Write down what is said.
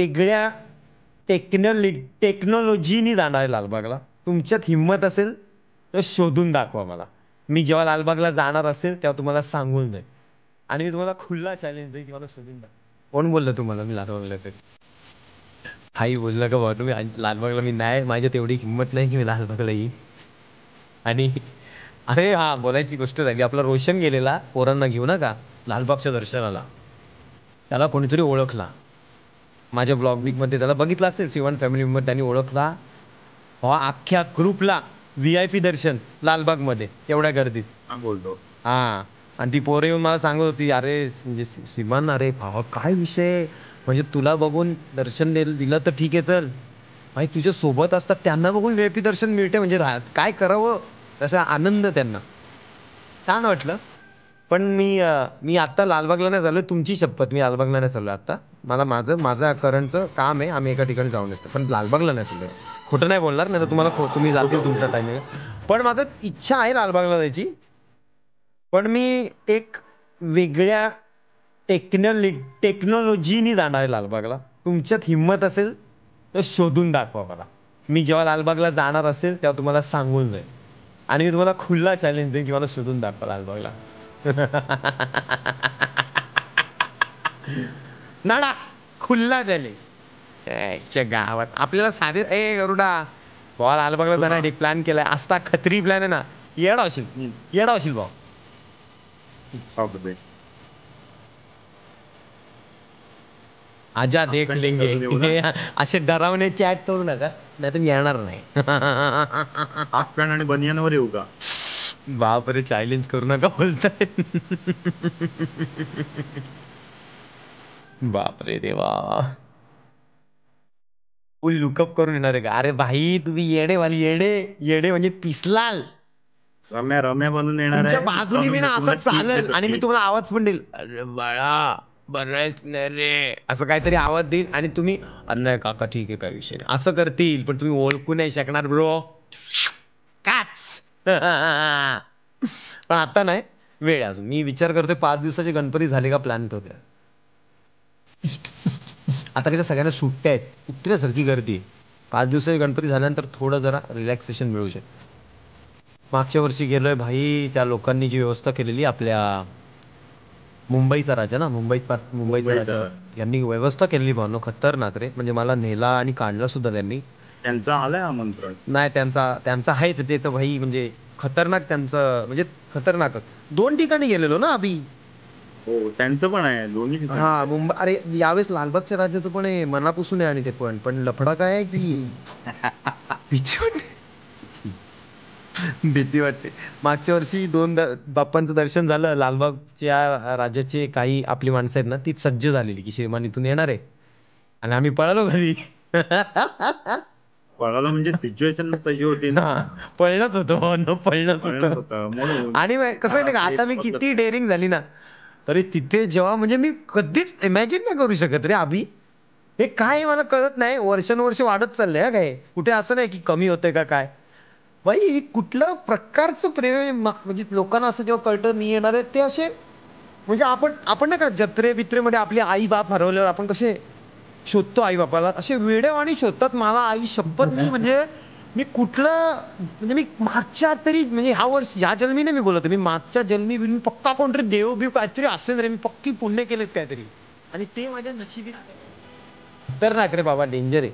वेगळ्या टेक्नॉलॉजीनी जाणार आहे लालबागला. तुमच्यात हिंमत असेल तर शोधून दाखवा मला. मी जेव्हा लालबागला जाणार असेल तेव्हा तुम्हाला सांगून जाईल आणि मी तुम्हाला खुला चॅलेंज देईन की मला शोधून दाखवा. कोण बोललं तुम्हाला मी लालबागला ते? काही बोललं का भाऊ तुम्ही? लालबागला मी नाही, माझ्यात एवढी हिंमत नाही की मी लालबागला येईन. आणि अरे हा बोलायची गोष्ट राहिली, आपला रोशन गेलेला पोरांना घेऊ नका लालबागच्या दर्शनाला. त्याला कोणीतरी ओळखला माझ्या ब्लॉग मध्ये, त्याला बघितलं असेल सिवन फॅमिली मेंबर, त्यांनी ओळखला. अख्ख्या ग्रुपला VIP दर्शन लालबागमध्ये एवढ्या गर्दीत. बोलतो हा, आणि ती पोरं येऊन मला सांगत होती, अरे म्हणजे सिमन, अरे भावा काय विषय, म्हणजे तुला बघून दर्शन दिलं तर ठीक आहे, चल भाई तुझ्या सोबत असतात त्यांना बघून VIP दर्शन मिळते म्हणजे काय करावं, तसा आनंद त्यांना. छान वाटलं. पण मी आत्ता लालबागला नाही झालो, तुमची शपथ मी लालबागला नाही चाललो आता. मला माझं करंटचं काम आहे, आम्ही एका ठिकाणी जाऊन येतो, पण लालबागला नाही चाललो. खोटं नाही बोलणार, नाही तर तुम्हाला तुम्ही जातील तुमचा टायमिंग. पण माझं इच्छा आहे लालबागला जायची. पण मी एक वेगळ्या टेक्नॉलॉजीनी जाणार आहे लालबागला. तुमच्यात हिंमत असेल तर शोधून दाखवा मला. मी जेव्हा लालबागला जाणार असेल तेव्हा तुम्हाला सांगून जाईल आणि मी तुम्हाला खुला चॅलेंज देईन की मला शोधून दाखवा लालबागला. नाडा खुल्ला चॅलेंज गावात आपल्याला साधे गरुडा भावा लालबागला जाणार एक प्लॅन केलाय, असता खत्री प्लॅन आहे ना. येडा होशील भाऊ. आजा देख लेंगे. असे डरावणे चॅट करू नका, नाही तर येणार नाही. हाफ पॅन्ट आणि बनियानवर येऊ का? बापरे, चॅलेंज करू नका बोलताय. बापरे देवा, फुल लुकअप करून येणार आहे का? अरे भाई तुम्ही येडेवाली, येडे म्हणजे पिसलाल. रम्या बनून येणार तुमच्या आहे. बाजूने मी ना असं चालेल आणि मी तुम्हाला आवाज पण देईल, अरे बाळा बरंच नाही रे, असं काहीतरी आवाज देईल आणि तुम्ही अरे नाही काका ठीक आहे, काय विषय नाही असं करतील, पण तुम्ही ओळखू नाही शकणार ब्रो. काच. पण आता नाही, वेळ अजून. मी विचार करतोय 5 दिवसाचे गणपती झाले का प्लॅन करूया. आता कसं सगळ्यांना सुट्ट्या आहेत, उठण्यासारखी गर्दी आहे. 5 दिवसाचे गणपती झाल्यानंतर थोडं जरा रिलॅक्सेशन मिळू शकते. मागच्या वर्षी गेलोय भाई, त्या लोकांनी जी व्यवस्था केलेली आपल्या मुंबईचा राजा ना, मुंबईचा राजा यांनी व्यवस्था केलेली भावनो खतरनाक रे. म्हणजे मला नेला आणि काढला सुद्धा त्यांनी. त्यांचा आलाय आमंत्रण? नाही, त्यांचा आहे ते तर भाई, म्हणजे खतरनाक, त्यांचं म्हणजे खतरनाकच. 2 ठिकाणी गेलेलो ना आम्ही. हो, त्यांचं पण आहे दोन्ही ठिकाणी. हा मुंबई. अरे यावेळेस लालबागच्या राजाचं पण आहे, मनापासून आहे. आणि ते पण लफडा काय आहे की भीती वाटते. मागच्या वर्षी 2 बाप्पांचं दर्शन झालं. लालबागच्या राजाचे काही आपली माणसं आहेत ना, ती सज्ज झालेली की श्रीमान इथून येणार आहे, आणि आम्ही पळालो घरी. पळाला म्हणजे सिच्युएशन तशी होती ना. पळणंच होतं. आणि कसं आहे का, आता मी किती डेअरिंग झाली ना, तरी तिथे जेव्हा म्हणजे मी कधीच इमॅजिन नाही करू शकत रे अभि. हे काय मला कळत नाही, वर्षानुवर्ष वाढत चाललंय काय, कुठे असं नाही की कमी होतंय का काय. बाई कुठलं प्रकारचं प्रेम आहे, म्हणजे लोकांना असं जेव्हा कळतं मी येणार आहे ते असे, म्हणजे आपण नाही का जत्रे बित्रेमध्ये आपली आई बाप हरवल्यावर आपण कसे शोधतो आई बापाला, असे वेडेवाणी शोधतात मला आई शपथ. मी म्हणजे मी कुठलं, म्हणजे मी मागच्या तरी, म्हणजे ह्या वर्ष या जन्मी नाही मी बोलत, मी मागच्या जन्मी मी पक्का कोणतरी देव बिव काहीतरी असेल रे, मी पक्की पुण्य केलेत काहीतरी, आणि ते माझ्या नशिबी तर ना रे बाबा, डेंजर आहे.